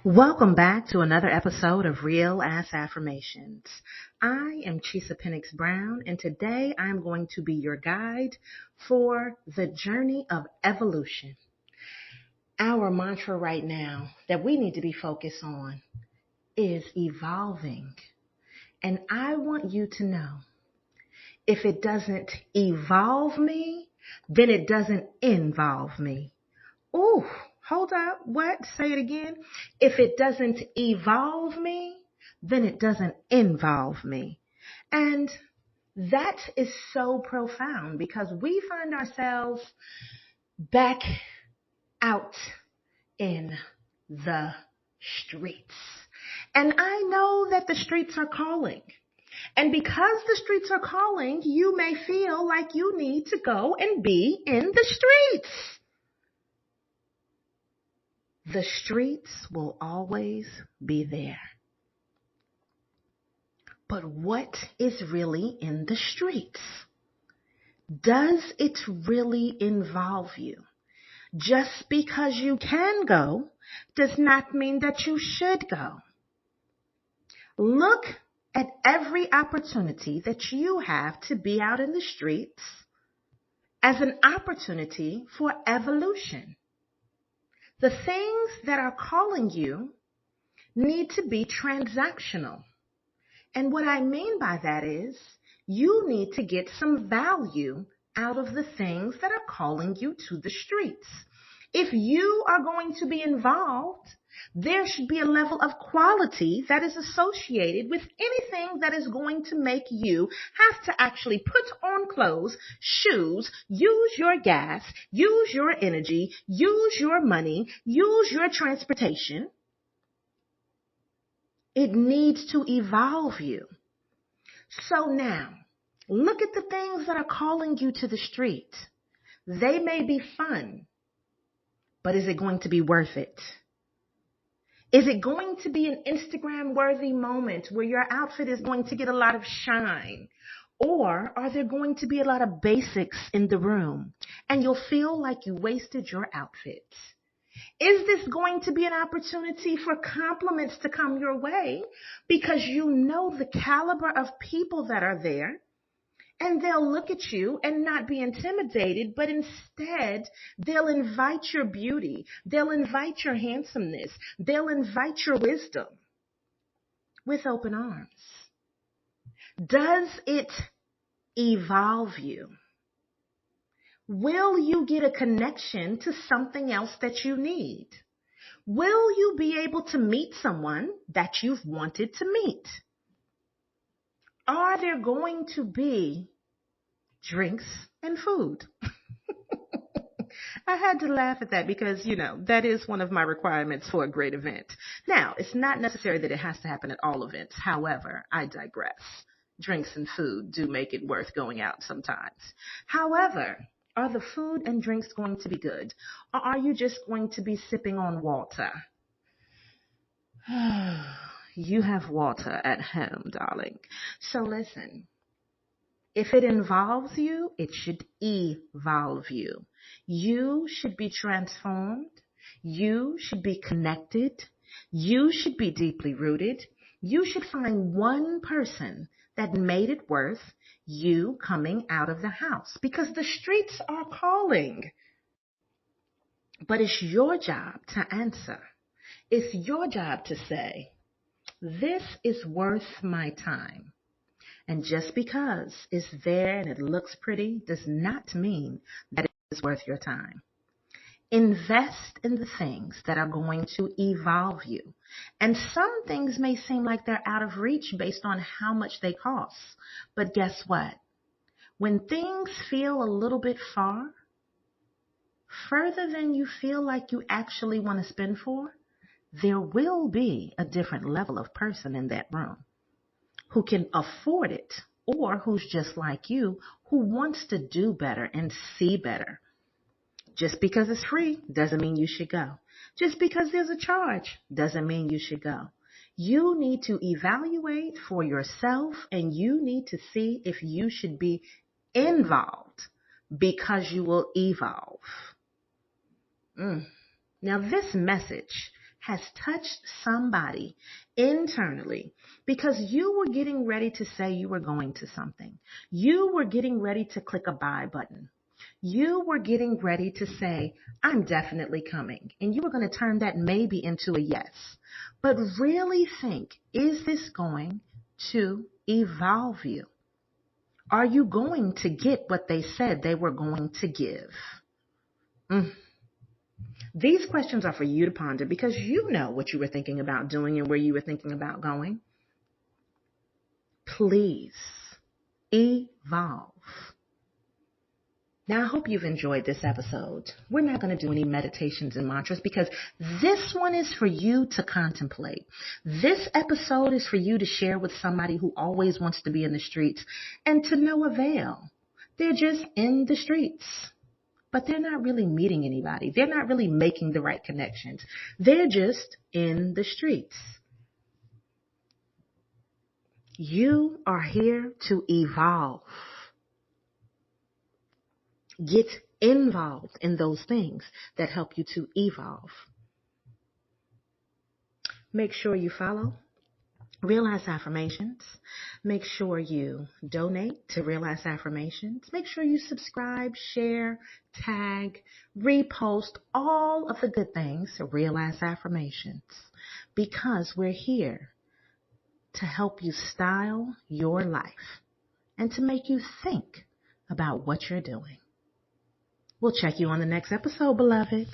Welcome back to another episode of Real Ass Affirmations. I am Chisa Pennix-Brown, and today I'm going to be your guide for the journey of evolution. Our mantra right now that we need to be focused on is evolving. And I want you to know, if it doesn't evolve me, then it doesn't involve me. Ooh. Hold up. What? Say it again. If it doesn't evolve me, then it doesn't involve me. And that is so profound because we find ourselves back out in the streets. And I know that the streets are calling. And because the streets are calling, you may feel like you need to go and be in the streets. The streets will always be there. But what is really in the streets? Does it really involve you? Just because you can go does not mean that you should go. Look at every opportunity that you have to be out in the streets as an opportunity for evolution. The things that are calling you need to be transactional. And what I mean by that is you need to get some value out of the things that are calling you to the streets. If you are going to be involved, there should be a level of quality that is associated with anything that is going to make you have to actually put on clothes, shoes, use your gas, use your energy, use your money, use your transportation. It needs to evolve you. So now, look at the things that are calling you to the street. They may be fun, but is it going to be worth it? Is it going to be an Instagram-worthy moment where your outfit is going to get a lot of shine? Or are there going to be a lot of basics in the room and you'll feel like you wasted your outfit? Is this going to be an opportunity for compliments to come your way because you know the caliber of people that are there? And they'll look at you and not be intimidated, but instead they'll invite your beauty. They'll invite your handsomeness. They'll invite your wisdom with open arms. Does it evolve you? Will you get a connection to something else that you need? Will you be able to meet someone that you've wanted to meet? Are there going to be drinks and food? I had to laugh at that because, that is one of my requirements for a great event. Now, it's not necessary that it has to happen at all events. However, I digress. Drinks and food do make it worth going out sometimes. However, are the food and drinks going to be good? Or are you just going to be sipping on water? You have water at home, darling. So listen, if it involves you, it should evolve you. You should be transformed. You should be connected. You should be deeply rooted. You should find one person that made it worth you coming out of the house because the streets are calling. But it's your job to answer. It's your job to say, this is worth my time. And just because it's there and it looks pretty does not mean that it is worth your time. Invest in the things that are going to evolve you. And some things may seem like they're out of reach based on how much they cost. But guess what? When things feel a little bit further than you feel like you actually want to spend for, there will be a different level of person in that room who can afford it or who's just like you, who wants to do better and see better. Just because it's free doesn't mean you should go. Just because there's a charge doesn't mean you should go. You need to evaluate for yourself and you need to see if you should be involved because you will evolve. Now this message has touched somebody internally because you were getting ready to say you were going to something. You were getting ready to click a buy button. You were getting ready to say, I'm definitely coming. And you were going to turn that maybe into a yes. But really think, is this going to evolve you? Are you going to get what they said they were going to give? These questions are for you to ponder because you know what you were thinking about doing and where you were thinking about going. Please evolve. Now, I hope you've enjoyed this episode. We're not going to do any meditations and mantras because this one is for you to contemplate. This episode is for you to share with somebody who always wants to be in the streets and to no avail. They're just in the streets, but they're not really meeting anybody. They're not really making the right connections. They're just in the streets. You are here to evolve. Get involved in those things that help you to evolve. Make sure you follow Real Ass Affirmations. Make sure you donate to Real Ass Affirmations. Make sure you subscribe, share, tag, repost, all of the good things to Real Ass Affirmations because we're here to help you style your life and to make you think about what you're doing. We'll check you on the next episode, beloved.